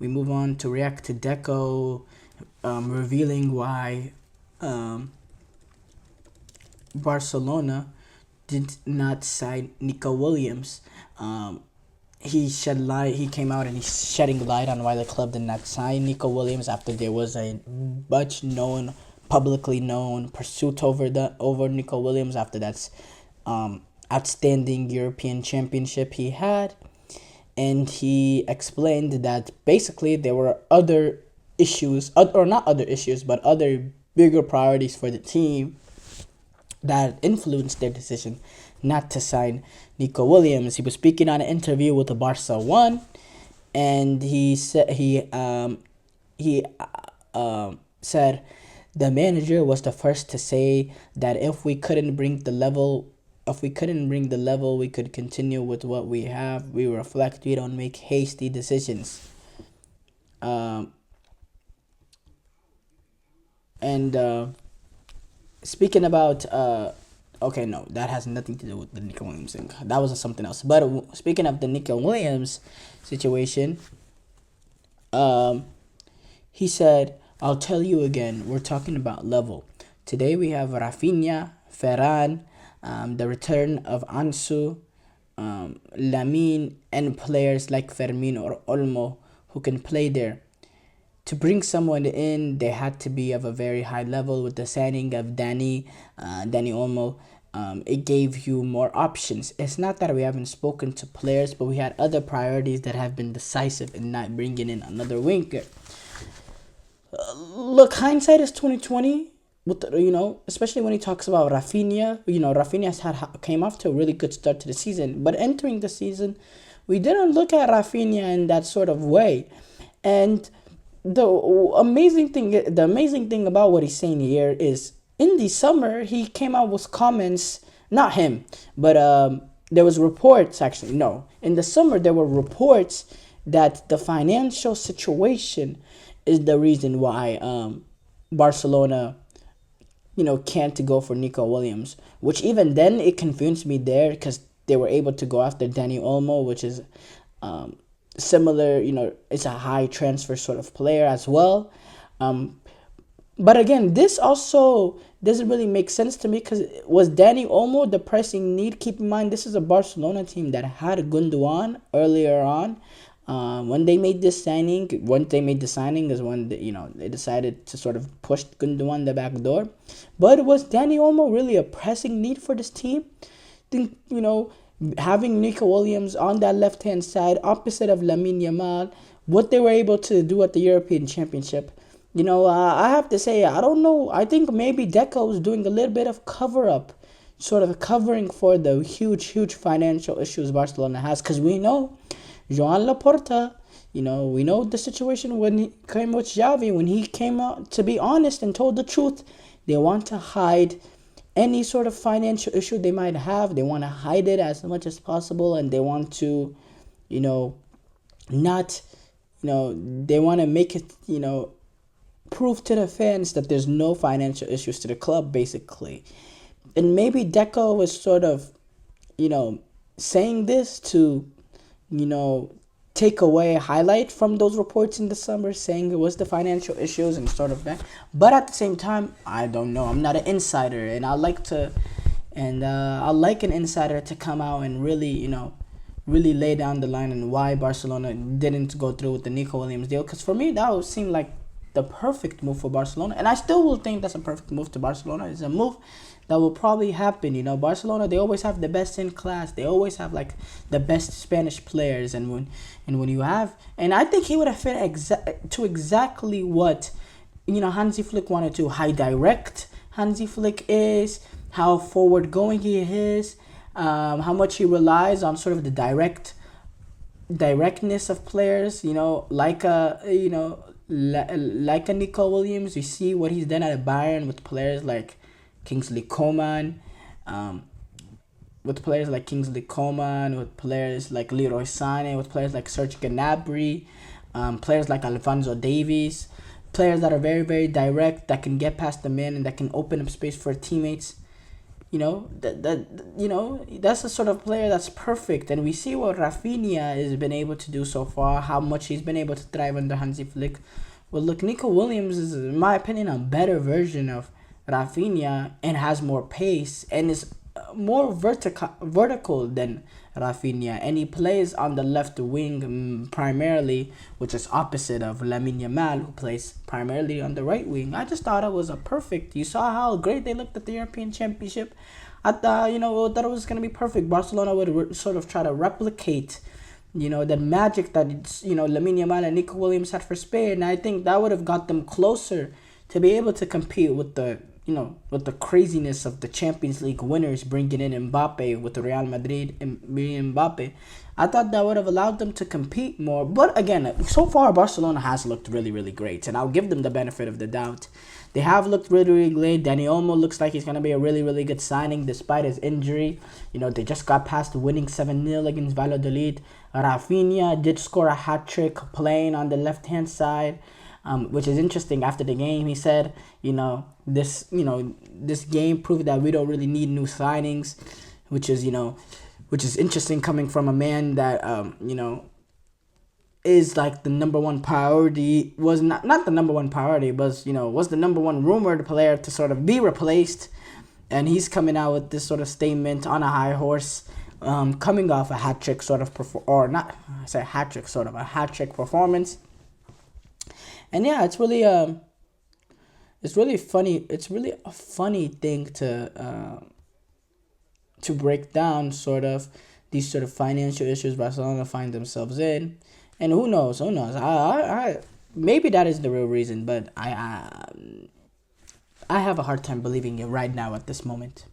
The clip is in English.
we move on to react to Deco revealing why Barcelona did not sign Nico Williams. He shed light. He came out and he's shedding light on why the club did not sign Nico Williams after there was a much known, publicly known pursuit over Nico Williams after that outstanding European championship he had. And he explained that basically there were other issues, or not other issues, but other bigger priorities for the team that influenced their decision not to sign Nico Williams. He was speaking on an interview with the Barca One, and he said said the manager was the first to say that if we couldn't bring the level, we could continue with what we have. We reflect. We don't make hasty decisions. Speaking about okay, no, that has nothing to do with the Nico Williams thing. That was something else. But speaking of the Nico Williams situation, he said, "I'll tell you again. We're talking about level. Today we have Rafinha, Ferran, the return of Ansu, Lamine, and players like Fermin or Olmo who can play there. To bring someone in, they had to be of a very high level. With the signing of Dani Olmo, it gave you more options. It's not that we haven't spoken to players, but we had other priorities that have been decisive in not bringing in another winger." Look, hindsight is 2020. With especially when he talks about Rafinha. Rafinha came off to a really good start to the season, but entering the season, we didn't look at Rafinha in that sort of way, and the amazing thing about what he's saying here is in the summer he came out with comments, not him, but there was reports, actually no, in the summer there were reports that the financial situation is the reason why Barcelona can't go for Nico Williams, which even then it confused me there because they were able to go after Dani Olmo, which is similar, it's a high transfer sort of player as well. But again, this also doesn't really make sense to me because was Dani Olmo the pressing need? Keep in mind, this is a Barcelona team that had Gundogan earlier on. When they made the signing is when they decided to sort of push Gundogan the back door. But was Dani Olmo really a pressing need for this team? I think having Nico Williams on that left-hand side, opposite of Lamine Yamal, what they were able to do at the European Championship, I have to say, I don't know. I think maybe Deco is doing a little bit of cover-up, sort of covering for the huge financial issues Barcelona has, because we know Joan Laporta, we know the situation when he came with Xavi, when he came out to be honest and told the truth. They want to hide any sort of financial issue they might have. They want to hide it as much as possible, and they want to, not, they want to make it, prove to the fans that there's no financial issues to the club, basically. And maybe Deco was sort of, saying this to, take away a highlight from those reports in the summer, saying it was the financial issues and sort of that. But at the same time, I don't know. I'm not an insider, and I like an insider to come out and really, really lay down the line on why Barcelona didn't go through with the Nico Williams deal. Because for me, that would seem like the perfect move for Barcelona, and I still will think that's a perfect move to Barcelona. It's a move that will probably happen. Barcelona, they always have the best in class. They always have like the best Spanish players, and when you have, and I think he would have fit exactly what Hansi Flick wanted to. How direct Hansi Flick is, how forward going he is, how much he relies on sort of the directness of players. Like a Nico Williams. You see what he's done at Bayern with players like Kingsley Coman, with players like Leroy Sané, with players like Serge Gnabry, players like Alphonso Davies, players that are very, very direct, that can get past the man and that can open up space for teammates. That's the sort of player that's perfect. And we see what Rafinha has been able to do so far, how much he's been able to thrive under Hansi Flick. Well, look, Nico Williams is, in my opinion, a better version of Rafinha and has more pace and is more vertical than Rafinha. And he plays on the left wing primarily, which is opposite of Lamine Yamal, who plays primarily on the right wing. I just thought it was a perfect. You saw how great they looked at the European Championship. I thought it was going to be perfect. Barcelona would sort of try to replicate the magic that Lamine Yamal and Nico Williams had for Spain. And I think that would have got them closer to be able to compete with the craziness of the Champions League winners bringing in Mbappe with the Real Madrid and Mbappe. I thought that would have allowed them to compete more. But again, so far Barcelona has looked really, really great, and I'll give them the benefit of the doubt. They have looked really, really great. Dani Olmo looks like he's going to be a really, really good signing despite his injury. They just got past winning 7-0 against Valladolid. Rafinha did score a hat-trick playing on the left-hand side, which is interesting. After the game, he said, this game proved that we don't really need new signings, which is interesting coming from a man that, is like the number one priority, was not the number one priority, but was the number one rumored player to sort of be replaced, and he's coming out with this sort of statement on a high horse, coming off a hat-trick sort of a hat-trick performance. And yeah, it's really funny. It's really a funny thing to break down sort of these sort of financial issues Barcelona find themselves in. And who knows? I maybe that is the real reason, but I have a hard time believing it right now at this moment.